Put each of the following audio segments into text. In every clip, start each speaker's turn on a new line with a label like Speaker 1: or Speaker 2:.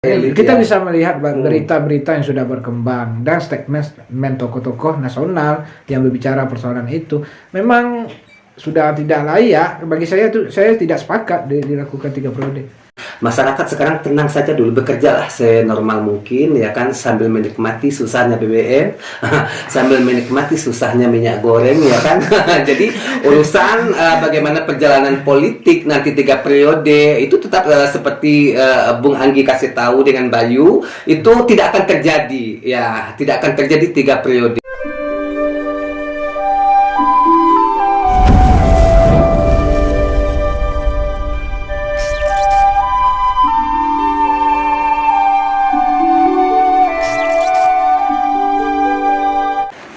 Speaker 1: Kita bisa melihat berita-berita yang sudah berkembang dan statement tokoh-tokoh nasional yang berbicara persoalan itu memang sudah tidak layak. Bagi saya itu, saya tidak sepakat dilakukan 3 periode.
Speaker 2: Masyarakat sekarang tenang saja dulu, bekerjalah senormal mungkin, ya kan, sambil menikmati susahnya BBM, sambil menikmati susahnya minyak goreng, ya kan. Jadi urusan bagaimana perjalanan politik nanti 3 periode itu tetap seperti Bung Anggi kasih tahu dengan Bayu, itu tidak akan terjadi, ya, tidak akan terjadi 3 periode.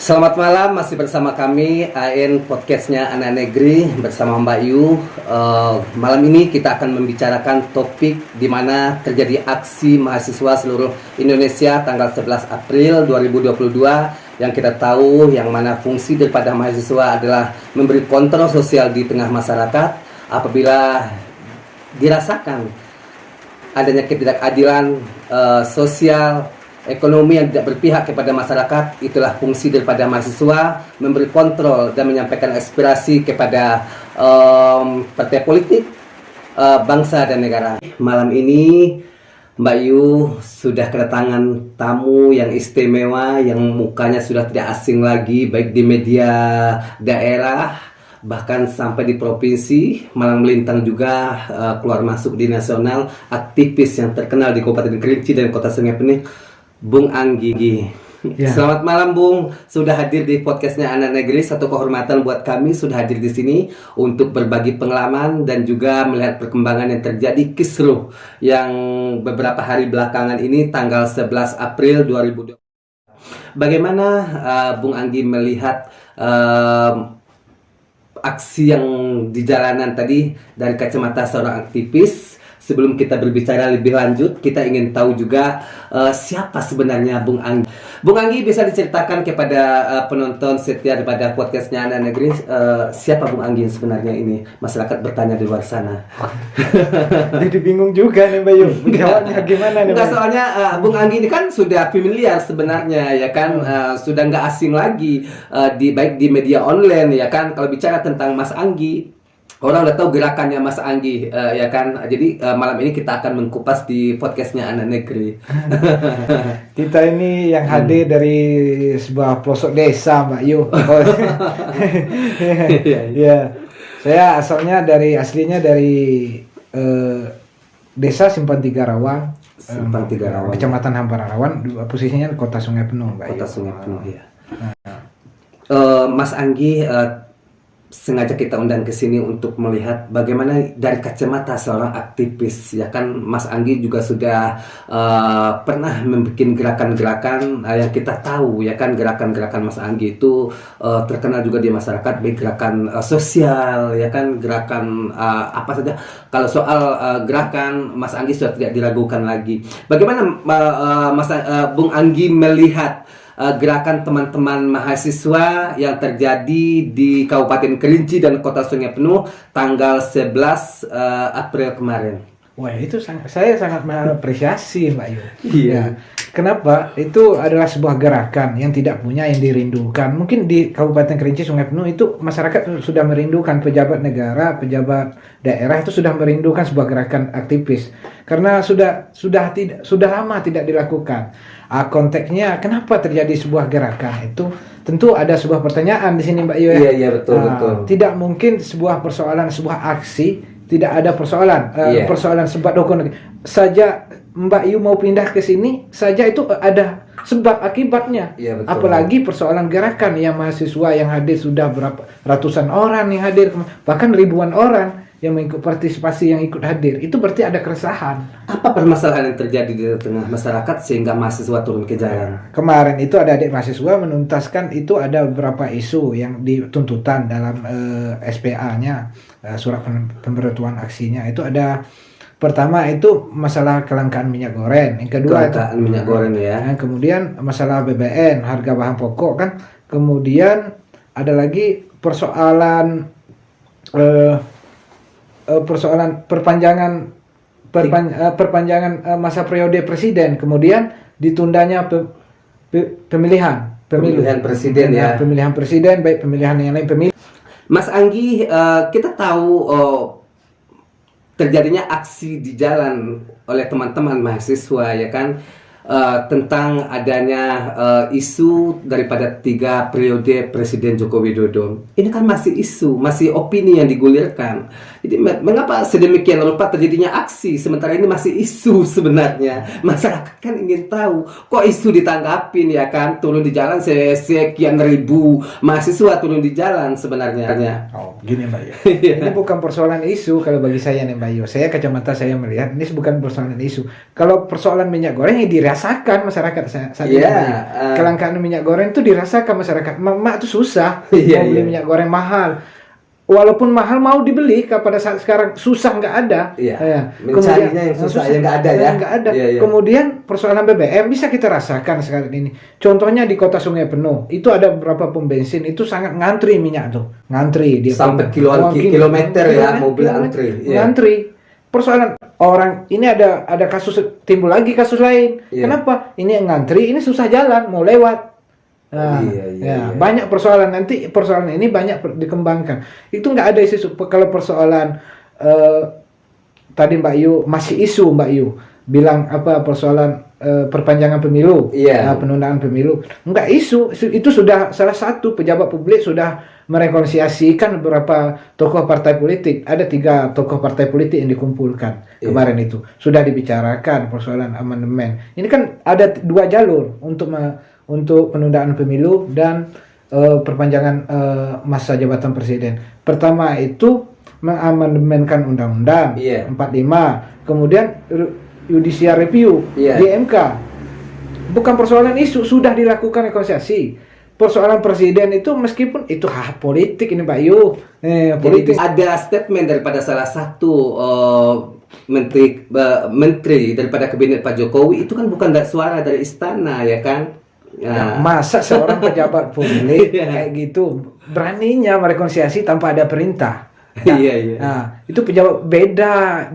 Speaker 2: Selamat malam, masih bersama kami AN Podcastnya Anak Negeri bersama Mbak Yu. Malam ini kita akan membicarakan topik di mana terjadi aksi mahasiswa seluruh Indonesia tanggal 11 April 2022 yang kita tahu yang mana fungsi daripada mahasiswa adalah memberi kontrol sosial di tengah masyarakat apabila dirasakan adanya ketidakadilan sosial ekonomi yang tidak berpihak kepada masyarakat. Itulah fungsi daripada mahasiswa, memberi kontrol dan menyampaikan aspirasi kepada partai politik, bangsa dan negara. Malam ini Mbak Yu sudah kedatangan tamu yang istimewa, yang mukanya sudah tidak asing lagi, baik di media daerah, bahkan sampai di provinsi, malang melintang juga keluar masuk di nasional, aktivis yang terkenal di Kabupaten Kerinci dan Kota Sungai Penuh, Bung Anggi. Ya. Selamat malam Bung, sudah hadir di podcastnya Anak Negeri. Satu kehormatan buat kami sudah hadir di sini untuk berbagi pengalaman dan juga melihat perkembangan yang terjadi kisruh yang beberapa hari belakangan ini tanggal 11 April 2020. Bagaimana Bung Anggi melihat aksi yang di jalanan tadi dari kacamata seorang aktivis? Sebelum kita berbicara lebih lanjut, kita ingin tahu juga siapa sebenarnya Bung Anggi. Bung Anggi, bisa diceritakan kepada penonton setia daripada podcastnya Anak Negeri, siapa Bung Anggi sebenarnya ini? Masyarakat bertanya di luar sana.
Speaker 1: Jadi bingung juga nih Bayu, jawabnya gimana nih?
Speaker 2: Enggak, soalnya Bung Anggi ini kan sudah familiar sebenarnya, ya kan, sudah nggak asing lagi baik di media online, ya kan. Kalau bicara tentang Mas Anggi, orang udah tahu gerakannya Mas Anggi, ya kan. Jadi malam ini kita akan mengkupas di podcastnya Anak Negeri.
Speaker 1: Kita ini yang hadir dari sebuah pelosok desa, Mbak Yu. Ya, saya aslinya dari desa Simpang Tiga Rawang, Kecamatan Hamparawan, posisinya Kota Sungai Penuh, Mbak Yu.
Speaker 2: Kota Sungai Penuh, ya. Mas Anggi, sengaja kita undang ke sini untuk melihat bagaimana dari kacamata seorang aktivis, ya kan. Mas Anggi juga sudah pernah membuat gerakan-gerakan yang kita tahu, ya kan. Gerakan-gerakan Mas Anggi itu terkenal juga di masyarakat, baik gerakan sosial, ya kan, gerakan apa saja. Kalau soal gerakan, Mas Anggi sudah tidak diragukan lagi. Bagaimana Bung Anggi melihat gerakan teman-teman mahasiswa yang terjadi di Kabupaten Kerinci dan Kota Sungai Penuh tanggal 11 April kemarin?
Speaker 1: Wah, itu saya sangat mengapresiasi, Mbak Yu.
Speaker 2: Iya.
Speaker 1: Kenapa? Itu adalah sebuah gerakan yang tidak punya yang dirindukan. Mungkin di Kabupaten Kerinci Sungai Penuh itu masyarakat sudah merindukan, pejabat negara, pejabat daerah itu sudah merindukan sebuah gerakan aktivis. Karena sudah lama tidak dilakukan. Konteksnya kenapa terjadi sebuah gerakan itu tentu ada sebuah pertanyaan di sini, Mbak Yu.
Speaker 2: Iya, betul.
Speaker 1: Tidak mungkin sebuah persoalan, sebuah aksi tidak ada persoalan, persoalan sebab dokumen saja. Mbak Yu mau pindah ke sini saja itu ada sebab akibatnya.
Speaker 2: Iya, betul.
Speaker 1: Apalagi persoalan gerakan yang mahasiswa yang hadir sudah berapa ratusan orang yang hadir, bahkan ribuan orang yang mengikut partisipasi yang ikut hadir. Itu berarti ada keresahan.
Speaker 2: Apa permasalahan yang terjadi di tengah masyarakat sehingga mahasiswa turun ke jalan?
Speaker 1: Kemarin itu ada adik mahasiswa menuntaskan itu ada beberapa isu yang dituntutan dalam SPA-nya, surat pemberitahuan aksinya. Itu ada pertama itu masalah kelangkaan minyak goreng, yang kedua
Speaker 2: kelangkaan minyak goreng, ya.
Speaker 1: Kemudian masalah BBM, harga bahan pokok kan. Kemudian ada lagi persoalan perpanjangan perpanjangan masa periode presiden, kemudian ditundanya
Speaker 2: Pemilihan presiden ya.
Speaker 1: Pemilihan presiden, baik pemilihan yang lain pemilu.
Speaker 2: Mas Anggi, kita tahu terjadinya aksi di jalan oleh teman-teman mahasiswa ya kan, tentang adanya isu daripada 3 periode Presiden Joko Widodo. Ini kan masih isu, masih opini yang digulirkan. Jadi mengapa sedemikian rupa terjadinya aksi sementara ini masih isu sebenarnya? Masyarakat kan ingin tahu, kok isu ditanggapin ya kan, turun di jalan sekian ribu mahasiswa turun di jalan sebenarnya.
Speaker 1: Oh, gini Mbak Yu. Ini bukan persoalan isu kalau bagi saya nih Mbak Yu. Saya kacamata saya melihat ini bukan persoalan isu. Kalau persoalan minyak goreng dirasakan masyarakat saat ini. Kelangkaan minyak goreng itu dirasakan masyarakat. Mak itu susah mau beli minyak goreng mahal. Walaupun mahal mau dibeli, pada saat sekarang susah nggak ada.
Speaker 2: Mencarinya yang susah yang nggak ada ya.
Speaker 1: Nggak ada. Kemudian persoalan BBM bisa kita rasakan sekarang ini. Contohnya di kota Sungai Penuh, itu ada beberapa pom bensin itu sangat ngantri minyak tuh, ngantri dia
Speaker 2: sampai kilometer ya mobil antri.
Speaker 1: Ngantri. Persoalan orang ini ada kasus, timbul lagi kasus lain. Kenapa? Ini yang ngantri, ini susah jalan mau lewat. Banyak persoalan, nanti persoalan ini banyak dikembangkan. Itu nggak ada isu. Kalau persoalan tadi Mbak Yu masih isu, Mbak Yu bilang apa persoalan perpanjangan pemilu, penundaan pemilu, nggak isu. Itu sudah salah satu pejabat publik sudah merekonsiliasikan beberapa tokoh partai politik. Ada 3 tokoh partai politik yang dikumpulkan kemarin itu sudah dibicarakan persoalan amandemen. Ini kan ada 2 jalur untuk penundaan pemilu dan perpanjangan masa jabatan presiden. Pertama itu mengamandemenkan undang-undang 45, kemudian judicial review di MK. Bukan persoalan isu, sudah dilakukan rekonsiliasi. Persoalan presiden itu meskipun itu hak politik ini Mbak Yu. Politik.
Speaker 2: Ada statement daripada salah satu menteri daripada kabinet Pak Jokowi, itu kan bukan suara dari istana ya kan.
Speaker 1: Masa seorang pejabat publik kayak gitu beraninya merekonsiliasi tanpa ada perintah? Nah, itu pejabat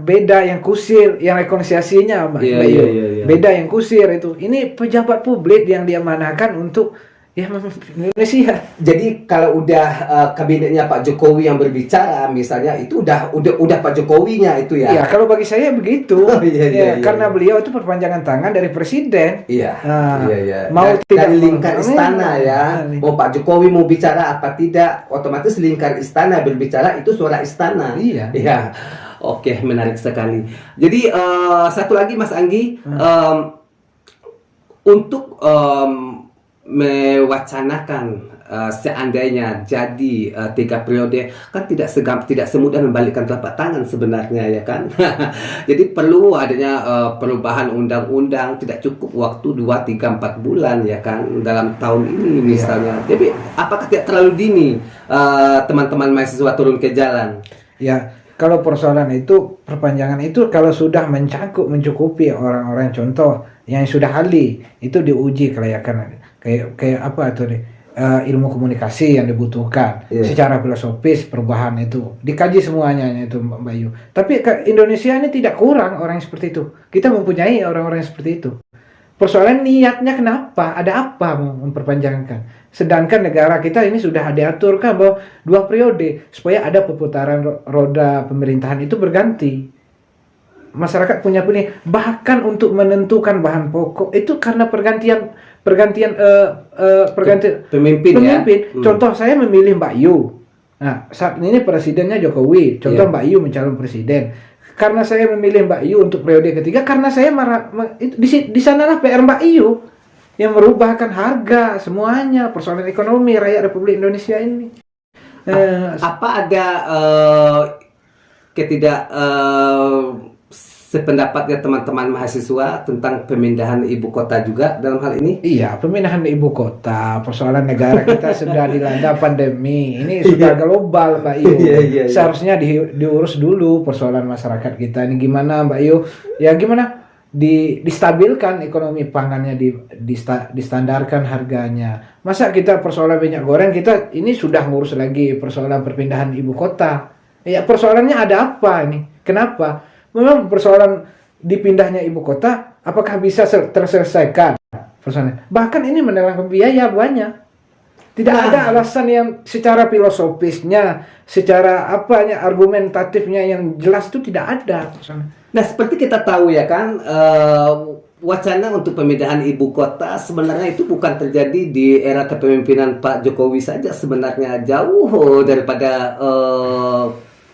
Speaker 1: beda yang kusir, yang rekonsiliasinya Mbak Yu. Beda yang kusir itu. Ini pejabat publik yang diamanahkan untuk Indonesia.
Speaker 2: Jadi kalau udah kabinetnya Pak Jokowi yang berbicara misalnya, itu udah Pak Jokowinya itu ya.
Speaker 1: Iya, kalau bagi saya begitu. Karena beliau itu perpanjangan tangan dari presiden. Mau tidak
Speaker 2: dari lingkar istana ya. Mau Pak Jokowi mau bicara apa tidak, otomatis lingkar istana berbicara, itu suara istana. Iya. Oke, menarik sekali. Jadi satu lagi Mas Anggi, untuk mewacanakan seandainya jadi 3 periode kan tidak semudah membalikkan telapak tangan sebenarnya ya kan. Jadi perlu adanya perubahan undang-undang, tidak cukup waktu 2, 3, 4 bulan ya kan dalam tahun ini misalnya. Jadi apakah tidak terlalu dini teman-teman mahasiswa turun ke jalan?
Speaker 1: Ya, kalau persoalan itu perpanjangan itu kalau sudah mencukupi orang-orang, contoh yang sudah ahli itu diuji kelayakan, kayak apa tuh ilmu komunikasi yang dibutuhkan secara filosofis, perubahan itu dikaji semuanya itu Mbak Bayu. Tapi Indonesia ini tidak kurang orang yang seperti itu. Kita mempunyai orang-orang yang seperti itu. Persoalan niatnya kenapa? Ada apa mau memperpanjangkan? Sedangkan negara kita ini sudah diaturkan bahwa 2 periode supaya ada perputaran roda pemerintahan itu berganti. Masyarakat punya bahkan untuk menentukan bahan pokok itu karena pergantian pemimpin. Contoh saya memilih Mbak Yu. Nah, saat ini presidennya Jokowi. Contoh Mbak Yu mencalon presiden. Karena saya memilih Mbak Yu untuk periode ketiga karena saya di sanalah PR Mbak Yu yang merubahkan harga semuanya, persoalan ekonomi rakyat Republik Indonesia ini.
Speaker 2: Apa ada sependapatnya teman-teman mahasiswa tentang pemindahan ibu kota juga dalam hal ini?
Speaker 1: Iya, pemindahan ibu kota, persoalan negara kita sudah dilanda pandemi. Ini sudah global, Mbak Yu. Seharusnya diurus dulu persoalan masyarakat kita ini gimana, Mbak Yu? Ya gimana? Distabilkan ekonomi pangannya, distandarkan harganya. Masa kita persoalan minyak goreng kita ini sudah ngurus lagi persoalan perpindahan ibu kota? Ya persoalannya ada apa ini? Kenapa? Memang persoalan dipindahnya ibu kota, apakah bisa terselesaikan persoalannya? Bahkan ini menelan biaya banyak. Tidak ada alasan yang secara filosofisnya, secara apanya argumentatifnya yang jelas itu tidak ada.
Speaker 2: Nah, seperti kita tahu ya kan, wacana untuk pemindahan ibu kota sebenarnya itu bukan terjadi di era kepemimpinan Pak Jokowi saja, sebenarnya jauh daripada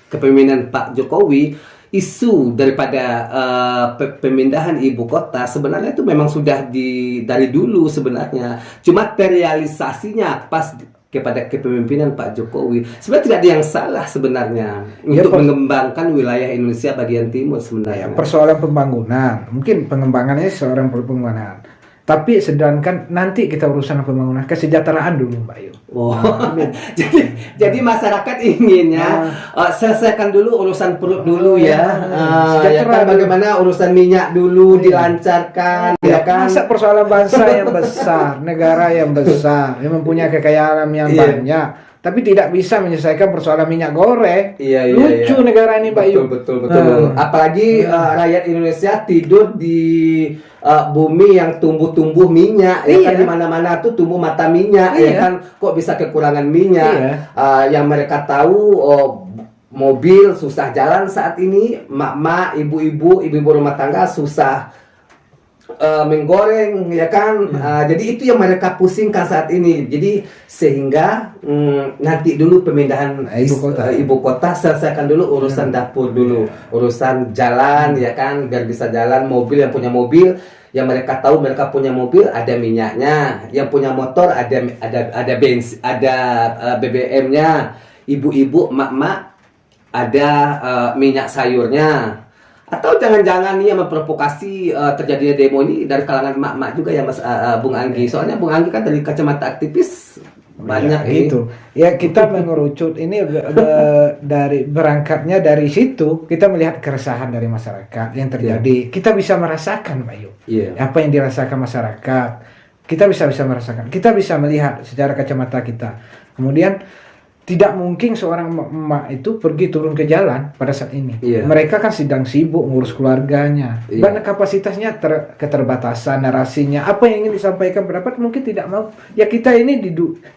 Speaker 2: kepemimpinan Pak Jokowi. Isu daripada pemindahan ibu kota sebenarnya itu memang sudah dari dulu sebenarnya. Cuma terrealisasinya pas kepada kepemimpinan Pak Jokowi. Sebenarnya tidak ada yang salah sebenarnya untuk mengembangkan wilayah Indonesia bagian timur sebenarnya.
Speaker 1: Persoalan pembangunan, mungkin pengembangannya seorang pembangunan. Tapi sedangkan nanti kita urusan pembangunan kesejahteraan dulu, Mbak Yu.
Speaker 2: Jadi masyarakat inginnya selesaikan dulu urusan perut dulu ya. Ya kan, bagaimana urusan minyak dulu dilancarkan ya kan.
Speaker 1: Masa persoalan bangsa yang besar, negara yang besar, yang mempunyai kekayaan yang banyak, tapi tidak bisa menyelesaikan persoalan minyak goreng. Lucu negara ini, Mbak Yu.
Speaker 2: Betul. Apalagi rakyat Indonesia tidur di bumi yang tumbuh-tumbuh minyak, ya kan, di mana-mana tuh tumbuh mata minyak, ya kan, kok bisa kekurangan minyak. Yang mereka tahu mobil susah jalan saat ini, mak-mak, ibu-ibu rumah tangga susah menggoreng, ya kan. Jadi itu yang mereka pusingkan saat ini. Jadi sehingga nanti dulu pemindahan ibu kota selesaikan dulu urusan dapur dulu, urusan jalan, ya kan, biar bisa jalan. Mobil, yang punya mobil, yang mereka tahu mereka punya mobil ada minyaknya, yang punya motor ada bensin, ada BBM-nya, ibu-ibu, mak-mak ada minyak sayurnya. Atau jangan-jangan nih yang memprovokasi terjadinya demo ini dari kalangan mak-mak juga ya, Mas Bung Anggi. Soalnya Bung Anggi kan dari kacamata aktivis banyak
Speaker 1: gitu. Ya, kita mengerucut ini dari berangkatnya dari situ, kita melihat keresahan dari masyarakat yang terjadi. Kita bisa merasakan, Pak Yu. Apa yang dirasakan masyarakat. Kita bisa merasakan. Kita bisa melihat secara kacamata kita. Kemudian tidak mungkin seorang emak itu pergi turun ke jalan pada saat ini. Mereka kan sedang sibuk ngurus keluarganya. Banyak kapasitasnya keterbatasan narasinya. Apa yang ingin disampaikan pendapat mungkin tidak mau. Ya kita ini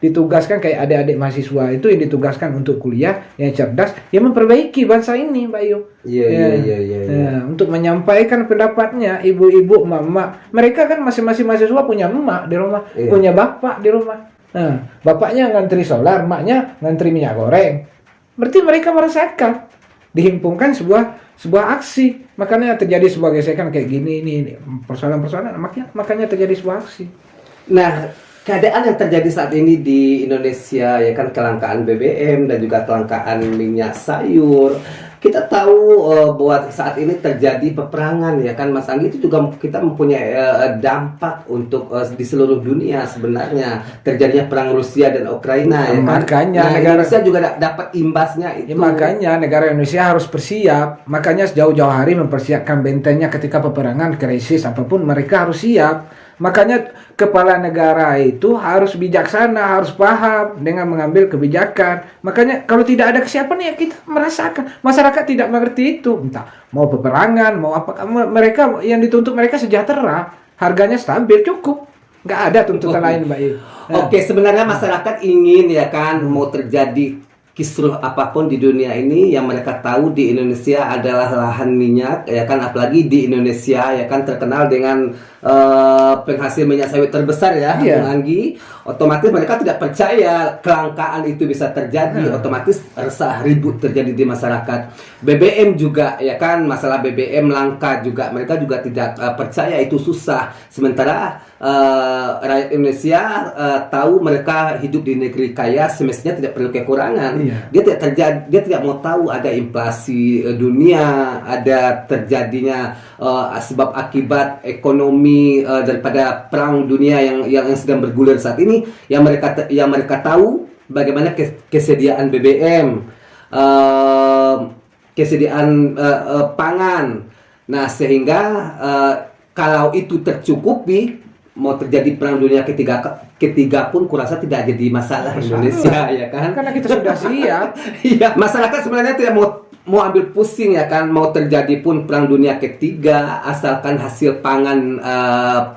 Speaker 1: ditugaskan kayak adik-adik mahasiswa itu yang ditugaskan untuk kuliah yang cerdas, yang memperbaiki bangsa ini, Mbak Yu. Untuk menyampaikan pendapatnya, ibu-ibu, emak-emak. Mereka kan masing-masing mahasiswa punya emak di rumah, punya bapak di rumah. Nah, bapaknya ngantri solar, maknya ngantri minyak goreng. Berarti mereka merasakan dihimpunkan sebuah aksi. Makanya terjadi sebuah gesekan kayak gini ini persoalan-persoalan, makanya terjadi sebuah aksi.
Speaker 2: Nah, keadaan yang terjadi saat ini di Indonesia, ya kan, kelangkaan BBM dan juga kelangkaan minyak sayur. Kita tahu bahwa saat ini terjadi peperangan, ya kan, Mas Anggi. Itu juga kita mempunyai dampak untuk di seluruh dunia sebenarnya, terjadinya perang Rusia dan Ukraina, ya kan.
Speaker 1: Makanya
Speaker 2: Indonesia juga dapat imbasnya itu.
Speaker 1: Makanya negara Indonesia harus bersiap. Makanya sejauh-jauh hari mempersiapkan bentengnya ketika peperangan, krisis apapun mereka harus siap. Makanya kepala negara itu harus bijaksana, harus paham dengan mengambil kebijakan. Makanya kalau tidak ada kesiapan ya kita merasakan. Masyarakat tidak mengerti itu. Entah mau peperangan, mau apa. Mereka yang dituntut mereka sejahtera, harganya stabil, cukup. Nggak ada tuntutan lain, Mbak Yu.
Speaker 2: Oke, sebenarnya masyarakat ingin, ya kan, mau terjadi kisruh apapun di dunia ini, yang mereka tahu di Indonesia adalah lahan minyak, ya kan, apalagi di Indonesia, ya kan, terkenal dengan penghasil minyak sawit terbesar ya, Bung Anggi. Otomatis mereka tidak percaya kelangkaan itu bisa terjadi, otomatis resah, ribut terjadi di masyarakat. BBM juga, ya kan, masalah BBM langka juga, mereka juga tidak percaya itu susah. Sementara rakyat Indonesia tahu mereka hidup di negeri kaya, semestinya tidak perlu kekurangan. Dia tidak mau tahu ada inflasi dunia, ada terjadinya sebab akibat ekonomi daripada perang dunia yang sedang bergulir saat ini. Yang mereka tahu bagaimana kesediaan BBM, kesediaan pangan. Nah, sehingga kalau itu tercukupi, mau terjadi perang dunia ketiga pun kurasa tidak jadi masalah Indonesia, ya kan?
Speaker 1: Karena kita sudah siap.
Speaker 2: Iya, masyarakat sebenarnya tidak mau mau ambil pusing ya kan, mau terjadi pun perang dunia ketiga, asalkan hasil pangan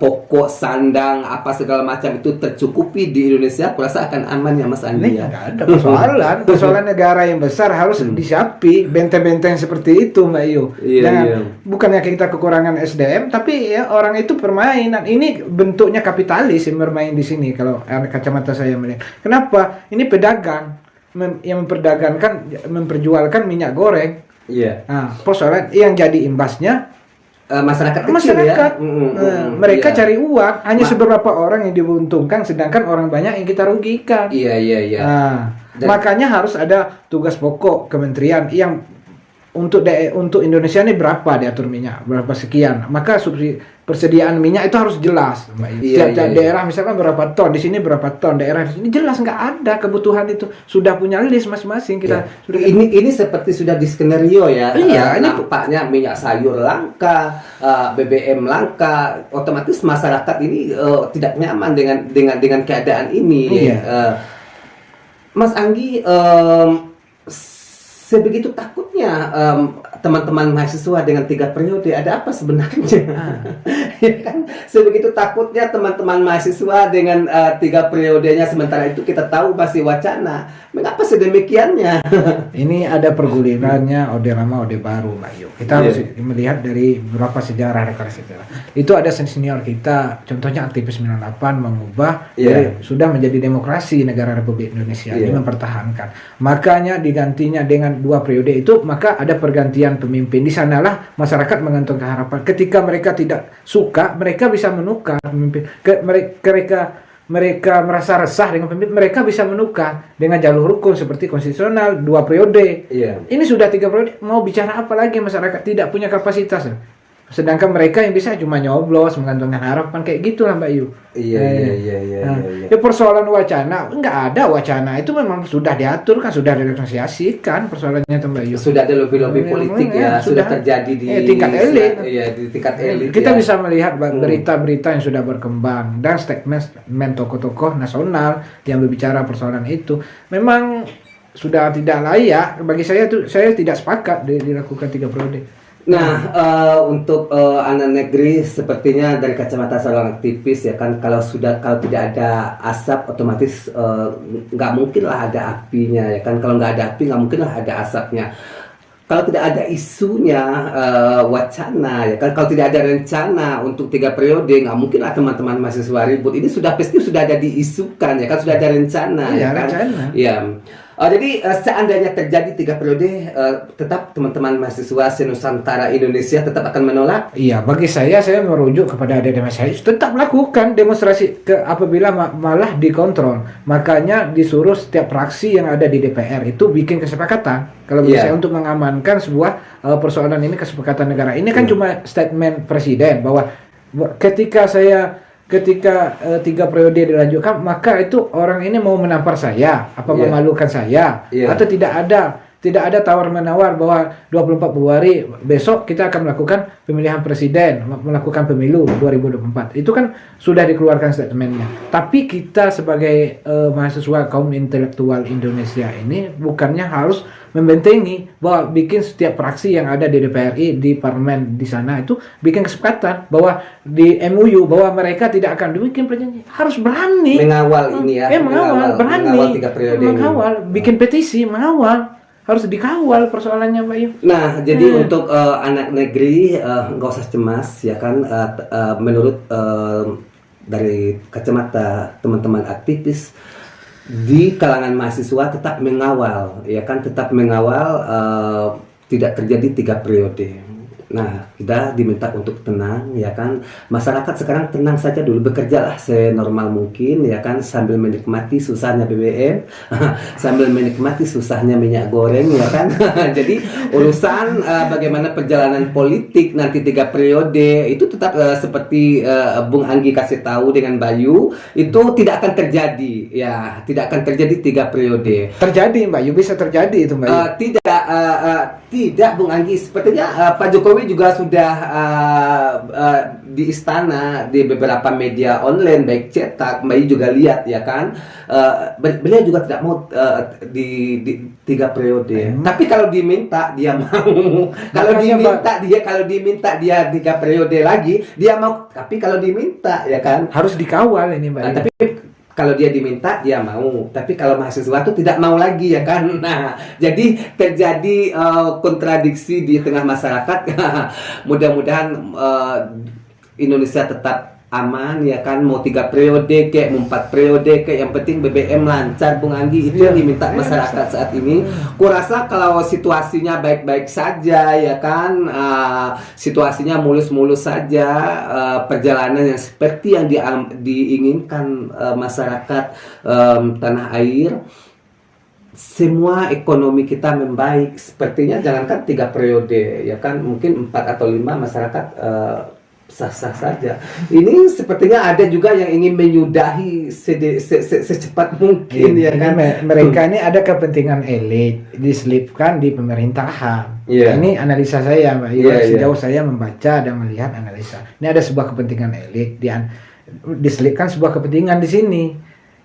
Speaker 2: pokok, sandang, apa segala macam itu tercukupi di Indonesia, aku rasa akan aman ya Mas Andi
Speaker 1: Ini
Speaker 2: ya.
Speaker 1: nggak ada persoalan. Persoalan negara yang besar harus disiapi benteng-benteng seperti itu, Mbak Yu.
Speaker 2: Iya,
Speaker 1: Jangan,
Speaker 2: iya.
Speaker 1: bukannya kita kekurangan SDM, tapi ya orang itu permainan. Ini bentuknya kapitalis yang bermain di sini. Kalau kacamata saya melihat, kenapa? Ini pedagang yang memperjualkan minyak goreng.
Speaker 2: Iya.
Speaker 1: Nah, persoalan yang jadi imbasnya
Speaker 2: Masyarakat kecil
Speaker 1: masyarakat.
Speaker 2: ya.
Speaker 1: Mereka
Speaker 2: Iya.
Speaker 1: cari uang, hanya seberapa orang yang diuntungkan, sedangkan orang banyak yang kita rugikan.
Speaker 2: Iya, iya, iya.
Speaker 1: Nah, makanya harus ada tugas pokok kementerian yang untuk Indonesia ini berapa diatur minyak, berapa sekian. Maka persediaan minyak itu harus jelas, Mbak.
Speaker 2: Iya,
Speaker 1: Tiap
Speaker 2: iya.
Speaker 1: daerah misalkan berapa ton, di sini berapa ton, daerah di sini jelas nggak ada kebutuhan itu. Sudah punya list masing-masing kita.
Speaker 2: Iya.
Speaker 1: Sudah
Speaker 2: Ini seperti sudah di skenario ya.
Speaker 1: Iya, ini
Speaker 2: nampaknya minyak sayur langka, BBM langka, otomatis masyarakat ini tidak nyaman dengan keadaan ini.
Speaker 1: Iya.
Speaker 2: Mas Anggi, sebegitu takutnya teman-teman mahasiswa dengan 3 periode, ada apa sebenarnya? Ya kan, sebegitu takutnya teman-teman mahasiswa dengan 3 periodenya, sementara itu kita tahu masih wacana. Mengapa sedemikiannya?
Speaker 1: Ini ada pergulirannya Orde Lama, Orde Baru, Mbak Yu. Kita harus melihat dari beberapa sejarah, rekor sejarah. Itu ada senior kita, contohnya aktivis 98 mengubah dari sudah menjadi demokrasi negara Republik Indonesia ini, mempertahankan. Makanya digantinya dengan 2 periode itu, maka ada pergantian pemimpin. Di sanalah masyarakat mengantungkan harapan. Ketika mereka tidak suka, mereka bisa menukar pemimpin. Mereka merasa resah dengan pemimpin, mereka bisa menukar dengan jalur hukum seperti konstitusional 2 periode.
Speaker 2: Iya.
Speaker 1: Ini sudah 3 periode, mau bicara apa lagi? Masyarakat tidak punya kapasitas. Sedangkan mereka yang bisa cuma nyoblos, menggantungkan harapan, kayak gitulah Mbak Yu.
Speaker 2: Iya.
Speaker 1: Ya persoalan wacana, enggak ada wacana, itu memang sudah diatur kan, sudah dinegosiasikan persoalannya tuh Mbak Yu.
Speaker 2: Sudah ada lobby-lobby politik ya, sudah terjadi di
Speaker 1: tingkat elit.
Speaker 2: Iya, di tingkat elit.
Speaker 1: Kita
Speaker 2: ya.
Speaker 1: bisa melihat berita-berita yang sudah berkembang dan statement tokoh-tokoh nasional yang berbicara persoalan itu memang sudah tidak layak. Bagi saya tuh, saya tidak sepakat dilakukan 3 periode.
Speaker 2: Nah, untuk anak negeri sepertinya dari kacamata seorang aktivis ya kan, kalau tidak ada asap otomatis nggak mungkin lah ada apinya ya kan. Kalau nggak ada api nggak mungkin lah ada asapnya. Kalau tidak ada isunya, wacana ya kan, kalau tidak ada rencana untuk 3 periode, nggak mungkin lah teman-teman mahasiswa ribut. Ini sudah pasti sudah ada diisukan ya kan, sudah ada rencana
Speaker 1: Iya,
Speaker 2: ya kan.
Speaker 1: rencana.
Speaker 2: Iya. Jadi seandainya terjadi 3 periode, tetap teman-teman mahasiswa senusantara Indonesia tetap akan menolak.
Speaker 1: Iya, bagi saya merujuk kepada adik-adik saya tetap lakukan demonstrasi apabila malah dikontrol. Makanya disuruh setiap fraksi yang ada di DPR itu bikin kesepakatan. Kalau bagi saya untuk mengamankan sebuah persoalan ini, kesepakatan negara. Ini kan cuma statement presiden bahwa ketika 3 periode dilanjutkan, maka itu orang ini mau menampar saya, memalukan saya, atau tidak ada tawar-menawar bahwa 24 Februari besok kita akan melakukan pemilihan presiden, melakukan pemilu 2024. Itu kan sudah dikeluarkan statementnya. Tapi kita sebagai mahasiswa kaum intelektual Indonesia ini bukannya harus membentengi bahwa bikin setiap fraksi yang ada di DPRI, di parlemen di sana itu bikin kesepakatan bahwa di MUU bahwa mereka tidak akan bikin perjanjian. Harus berani
Speaker 2: Mengawal ini ya.
Speaker 1: berani
Speaker 2: mengawal 3 periode
Speaker 1: mengawal, bikin petisi, mengawal. Harus dikawal persoalannya Mbak Yu.
Speaker 2: Nah, jadi untuk anak negeri nggak usah cemas ya kan. Menurut dari kacamata teman-teman aktivis di kalangan mahasiswa tetap mengawal ya kan, tetap mengawal tidak terjadi 3 periode. Nah, kita diminta untuk tenang ya kan. Masyarakat sekarang tenang saja dulu, bekerjalah senormal mungkin ya kan, sambil menikmati susahnya BBM, sambil menikmati susahnya minyak goreng ya kan. Jadi urusan bagaimana perjalanan politik nanti 3 periode itu tetap seperti Bung Anggi kasih tahu dengan Bayu, itu tidak akan terjadi ya, tidak akan terjadi 3 periode.
Speaker 1: Terjadi Mbak Yu, bisa terjadi itu Mbak Yu.
Speaker 2: Tidak Bung Anggi, sepertinya Pak Jokowi juga sudah di istana, di beberapa media online baik cetak, Mbak Yu juga lihat ya kan, beliau juga tidak mau 3 periode. Tapi kalau diminta dia mau. Kalau diminta dia 3 periode lagi, dia mau. Tapi kalau diminta ya kan
Speaker 1: harus dikawal ini Mbak.
Speaker 2: Tapi kalau dia diminta dia mau. Tapi kalau mahasiswa itu tidak mau lagi ya kan. Nah, jadi terjadi kontradiksi di tengah masyarakat. Mudah-mudahan Indonesia tetap aman ya kan, mau 3 periode kayak mau 4 periode kayak, yang penting BBM lancar Bung Anggi, itu yang diminta masyarakat saat ini. Kurasa kalau situasinya baik-baik saja ya kan, situasinya mulus-mulus saja, perjalanan yang seperti yang diinginkan masyarakat tanah air, semua ekonomi kita membaik sepertinya. Jangankan 3 periode ya kan, mungkin 4 atau 5 masyarakat sah-sah saja. Ini sepertinya ada juga yang ingin menyudahi secepat mungkin ya kan.
Speaker 1: Mereka ini ada kepentingan elit diselipkan di pemerintahan. Ini analisa saya Mbak Yu, sejauh saya membaca dan melihat analisa. Ini ada sebuah kepentingan elit diselipkan sebuah kepentingan di sini.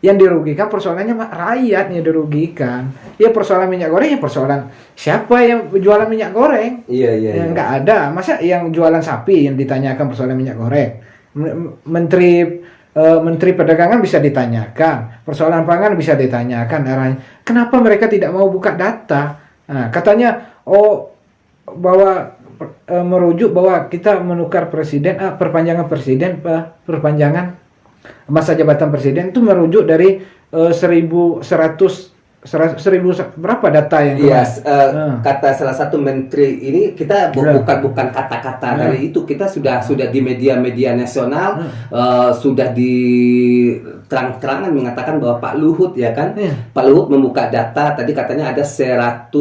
Speaker 1: Yang dirugikan persoalannya rakyat yang dirugikan. Ya persoalan minyak goreng ya persoalan siapa yang jualan minyak goreng? Nggak ada. Masa yang jualan sapi yang ditanyakan persoalan minyak goreng? Menteri Perdagangan bisa ditanyakan, persoalan pangan bisa ditanyakan. Kenapa mereka tidak mau buka data? Nah, katanya bahwa merujuk bahwa kita menukar presiden, perpanjangan masa jabatan presiden itu merujuk dari 1100 berapa data yang
Speaker 2: kata salah satu menteri ini, kita bukan kata-kata dari itu, kita sudah di media nasional sudah di terang-terangan mengatakan bahwa Pak Luhut ya kan, Pak Luhut membuka data tadi, katanya ada 100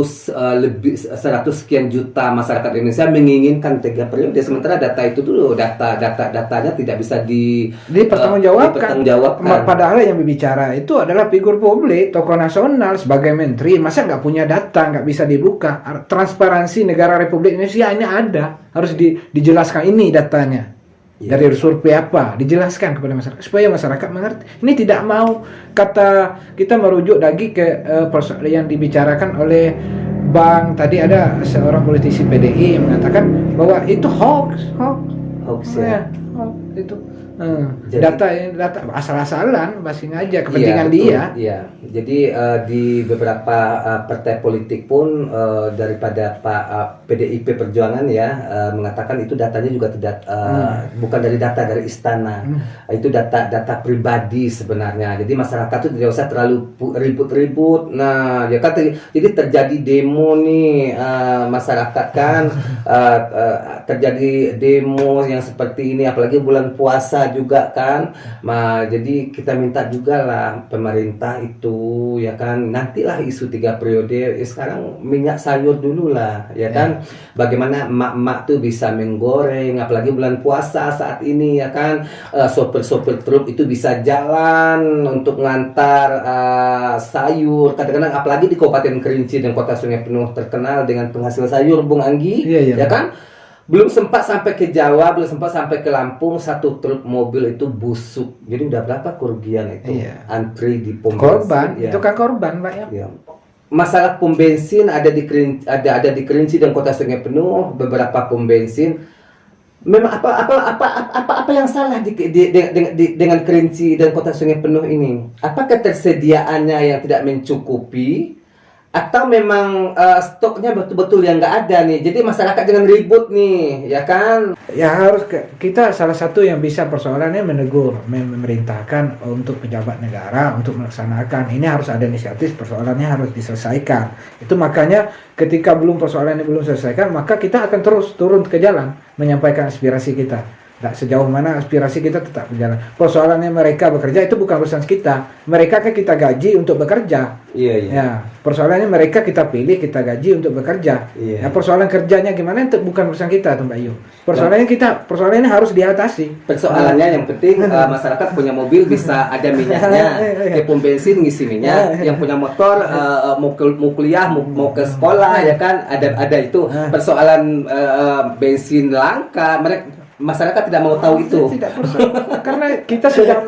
Speaker 2: sekian juta masyarakat Indonesia menginginkan 3 periode, sementara data itu dulu datanya tidak bisa dipertanggungjawabkan.
Speaker 1: Padahal yang berbicara itu adalah figur publik, tokoh nasional sebagai menteri, masa nggak punya data, nggak bisa dibuka. Transparansi negara Republik Indonesia ini ada, harus dijelaskan ini datanya. Dari survei apa, dijelaskan kepada masyarakat supaya masyarakat mengerti. Ini tidak mau, kata kita merujuk lagi ke yang dibicarakan oleh Bang, tadi ada seorang politisi PDI yang mengatakan bahwa itu hoax itu. Data asal-asalan, basing aja kepentingan dia.
Speaker 2: Jadi di beberapa partai politik pun daripada Pak PDIP Perjuangan ya mengatakan itu datanya juga tidak bukan dari data dari istana. Itu data pribadi sebenarnya. Jadi masyarakat itu tidak usah terlalu ribut-ribut. Nah, ya kan jadi terjadi demo nih masyarakat kan terjadi demo yang seperti ini, apalagi bulan puasa juga kan. Jadi kita minta juga lah pemerintah itu ya kan, nantilah isu 3 periode. Sekarang minyak sayur dulu lah ya kan. Bagaimana emak-emak tuh bisa menggoreng, apalagi bulan puasa saat ini ya kan. Sopir-sopir truk itu bisa jalan untuk ngantar sayur. Kadang-kadang apalagi di Kabupaten Kerinci dan Kota Sungai Penuh terkenal dengan penghasil sayur Bung Anggi ya kan. Belum sempat sampai ke Jawa, belum sempat sampai ke Lampung, 1 truk mobil itu busuk. Jadi udah berapa kerugian itu? Antri di pom bensin.
Speaker 1: Itu kan korban, Pak ya.
Speaker 2: Masalah pom bensin ada di Kerinci dan Kota Sungai Penuh, beberapa pom bensin. Memang apa yang salah dengan Kerinci dan Kota Sungai Penuh ini? Apa ketersediaannya yang tidak mencukupi? Atau memang stoknya betul-betul yang nggak ada nih, jadi masyarakat jangan ribut nih, ya kan?
Speaker 1: Ya harus kita salah satu yang bisa persoalannya menegur, memerintahkan untuk pejabat negara untuk melaksanakan. Ini harus ada inisiatif, persoalannya harus diselesaikan. Itu makanya ketika persoalannya belum selesaikan, maka kita akan terus turun ke jalan menyampaikan aspirasi kita. Sejauh mana aspirasi kita tetap berjalan. Persoalannya mereka bekerja itu bukan urusan kita. Mereka kan kita gaji untuk bekerja. Ya, persoalannya mereka kita pilih, kita gaji untuk bekerja. Nah, persoalan kerjanya gimana itu bukan urusan kita, Mbak Yu. Persoalannya harus diatasi.
Speaker 2: Persoalannya yang penting masyarakat punya mobil bisa ada minyaknya. Ke pom bensin ngisi minyak. Yang punya motor mau kuliah, mau ke sekolah ya kan, ada itu. Persoalan bensin langka, masyarakat tidak mau tahu itu.
Speaker 1: Tidak perlu. Karena kita sudah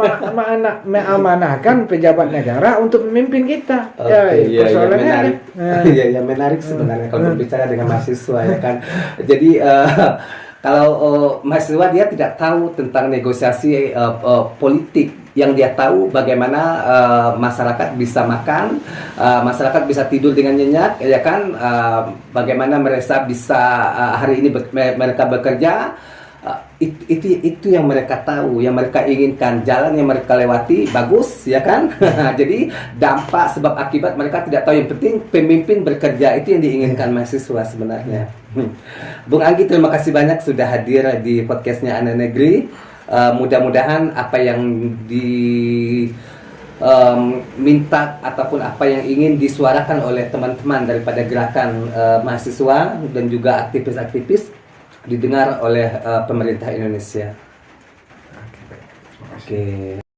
Speaker 1: mengamanahkan pejabat negara untuk memimpin kita. Persoalannya
Speaker 2: menarik.
Speaker 1: ada.
Speaker 2: Iya, menarik sebenarnya kalau berbicara dengan mahasiswa ya kan. Jadi kalau mahasiswa dia tidak tahu tentang negosiasi politik, yang dia tahu bagaimana masyarakat bisa makan, masyarakat bisa tidur dengan nyenyak, ya kan? Bagaimana mereka bisa hari ini mereka bekerja. Itu yang mereka tahu, yang mereka inginkan, jalan yang mereka lewati bagus, ya kan? Jadi dampak sebab akibat mereka tidak tahu. Yang penting pemimpin bekerja, itu yang diinginkan mahasiswa sebenarnya. Bung Anggi, terima kasih banyak sudah hadir di podcastnya Anak Negeri. Mudah-mudahan apa yang minta ataupun apa yang ingin disuarakan oleh teman-teman daripada gerakan mahasiswa dan juga aktivis-aktivis didengar oleh pemerintah Indonesia.
Speaker 1: Oke, baik. Terima kasih.
Speaker 2: Oke.